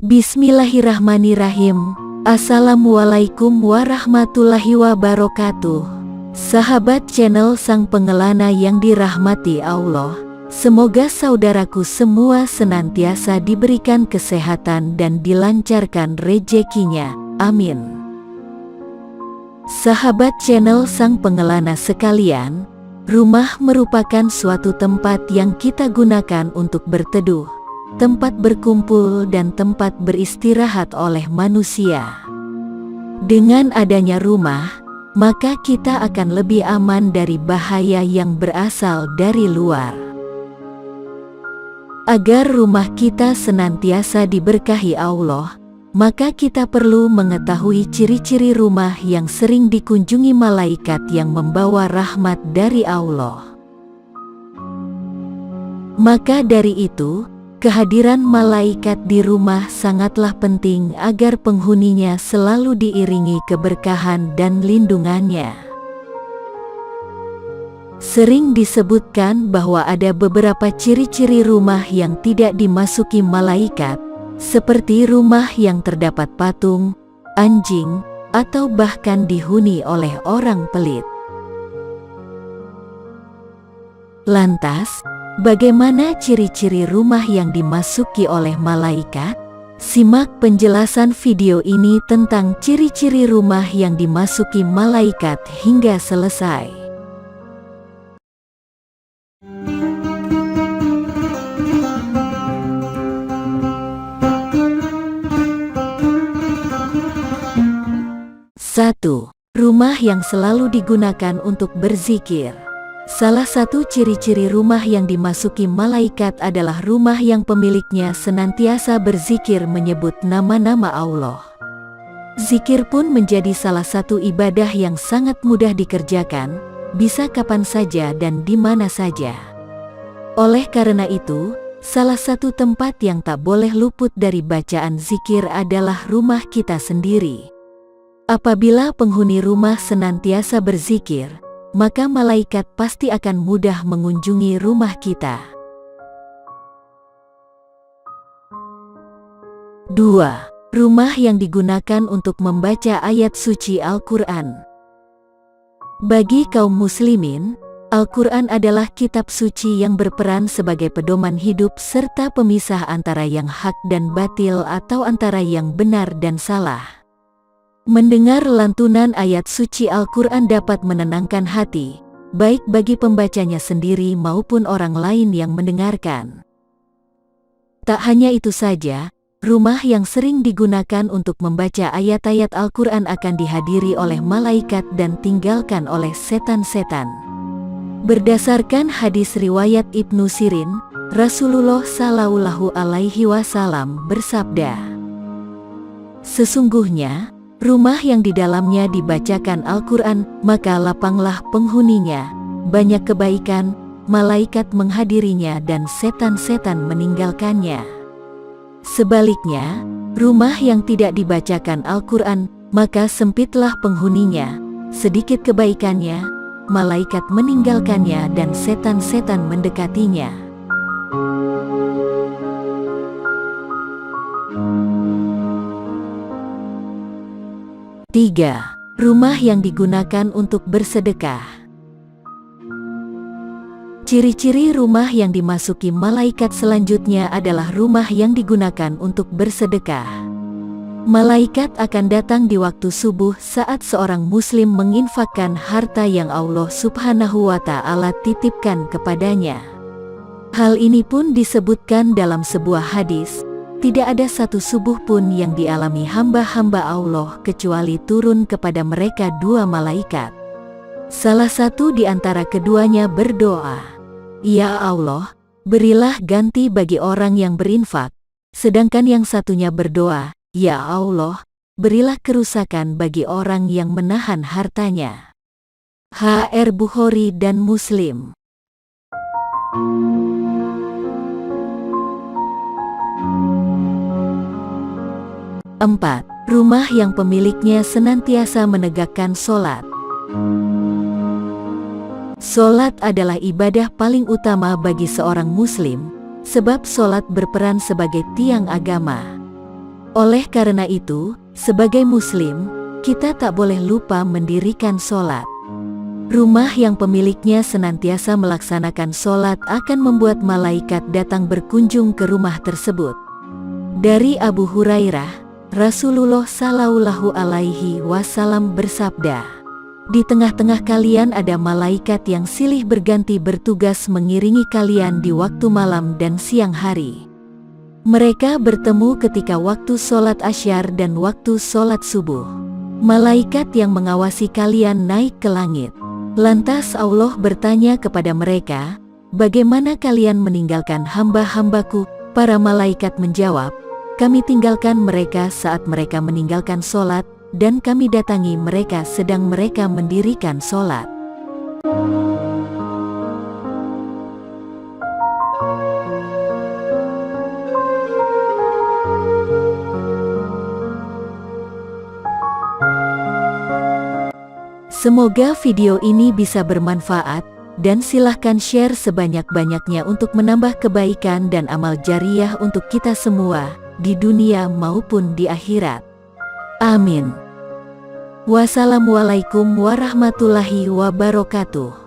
Bismillahirrahmanirrahim. Assalamualaikum warahmatullahi wabarakatuh. Sahabat channel Sang Pengelana yang dirahmati Allah, semoga saudaraku semua senantiasa diberikan kesehatan dan dilancarkan rezekinya. Amin. Sahabat channel Sang Pengelana sekalian, rumah merupakan suatu tempat yang kita gunakan untuk berteduh, tempat berkumpul dan tempat beristirahat oleh manusia. Dengan adanya rumah, maka kita akan lebih aman dari bahaya yang berasal dari luar. Agar rumah kita senantiasa diberkahi Allah, maka kita perlu mengetahui ciri-ciri rumah yang sering dikunjungi malaikat yang membawa rahmat dari Allah. Maka dari itu, kehadiran malaikat di rumah sangatlah penting agar penghuninya selalu diiringi keberkahan dan lindungannya. Sering disebutkan bahwa ada beberapa ciri-ciri rumah yang tidak dimasuki malaikat, seperti rumah yang terdapat patung, anjing, atau bahkan dihuni oleh orang pelit. Lantas, bagaimana ciri-ciri rumah yang dimasuki oleh malaikat? Simak penjelasan video ini tentang ciri-ciri rumah yang dimasuki malaikat hingga selesai. Satu, rumah yang selalu digunakan untuk berzikir. Salah satu ciri-ciri rumah yang dimasuki malaikat adalah rumah yang pemiliknya senantiasa berzikir menyebut nama-nama Allah. Zikir pun menjadi salah satu ibadah yang sangat mudah dikerjakan, bisa kapan saja dan di mana saja. Oleh karena itu, salah satu tempat yang tak boleh luput dari bacaan zikir adalah rumah kita sendiri. Apabila penghuni rumah senantiasa berzikir, maka malaikat pasti akan mudah mengunjungi rumah kita. 2. Rumah yang digunakan untuk membaca ayat suci Al-Quran. Bagi kaum muslimin, Al-Quran adalah kitab suci yang berperan sebagai pedoman hidup serta pemisah antara yang hak dan batil atau antara yang benar dan salah. Mendengar lantunan ayat suci Al-Quran dapat menenangkan hati, baik bagi pembacanya sendiri maupun orang lain yang mendengarkan. Tak hanya itu saja, rumah yang sering digunakan untuk membaca ayat-ayat Al-Quran akan dihadiri oleh malaikat dan tinggalkan oleh setan-setan. Berdasarkan hadis riwayat Ibnu Sirin, Rasulullah Shallallahu Alaihi Wasallam bersabda, "Sesungguhnya, rumah yang di dalamnya dibacakan Al-Quran, maka lapanglah penghuninya, banyak kebaikan, malaikat menghadirinya dan setan-setan meninggalkannya. Sebaliknya, rumah yang tidak dibacakan Al-Quran, maka sempitlah penghuninya, sedikit kebaikannya, malaikat meninggalkannya dan setan-setan mendekatinya." 3. Rumah yang digunakan untuk bersedekah. Ciri-ciri rumah yang dimasuki malaikat selanjutnya adalah rumah yang digunakan untuk bersedekah. Malaikat akan datang di waktu subuh saat seorang muslim menginfakkan harta yang Allah Subhanahu wa Ta'ala titipkan kepadanya. Hal ini pun disebutkan dalam sebuah hadis, tidak ada satu subuh pun yang dialami hamba-hamba Allah kecuali turun kepada mereka dua malaikat. Salah satu di antara keduanya berdoa, "Ya Allah, berilah ganti bagi orang yang berinfak." Sedangkan yang satunya berdoa, "Ya Allah, berilah kerusakan bagi orang yang menahan hartanya." HR Bukhari dan Muslim. 4. Rumah yang pemiliknya senantiasa menegakkan sholat. Sholat adalah ibadah paling utama bagi seorang muslim, sebab sholat berperan sebagai tiang agama. Oleh karena itu, sebagai Muslim, kita tak boleh lupa mendirikan sholat. Rumah yang pemiliknya senantiasa melaksanakan sholat akan membuat malaikat datang berkunjung ke rumah tersebut. Dari Abu Hurairah, Rasulullah Shallallahu Alaihi Wasallam bersabda, "Di tengah-tengah kalian ada malaikat yang silih berganti bertugas mengiringi kalian di waktu malam dan siang hari. Mereka bertemu ketika waktu sholat asyar dan waktu sholat subuh. Malaikat yang mengawasi kalian naik ke langit. Lantas Allah bertanya kepada mereka, 'Bagaimana kalian meninggalkan hamba-hambaku?' Para malaikat menjawab, 'Kami tinggalkan mereka saat mereka meninggalkan sholat, dan kami datangi mereka sedang mereka mendirikan sholat.'" Semoga video ini bisa bermanfaat, dan silahkan share sebanyak-banyaknya untuk menambah kebaikan dan amal jariah untuk kita semua, di dunia maupun di akhirat. Amin. Wassalamualaikum warahmatullahi wabarakatuh.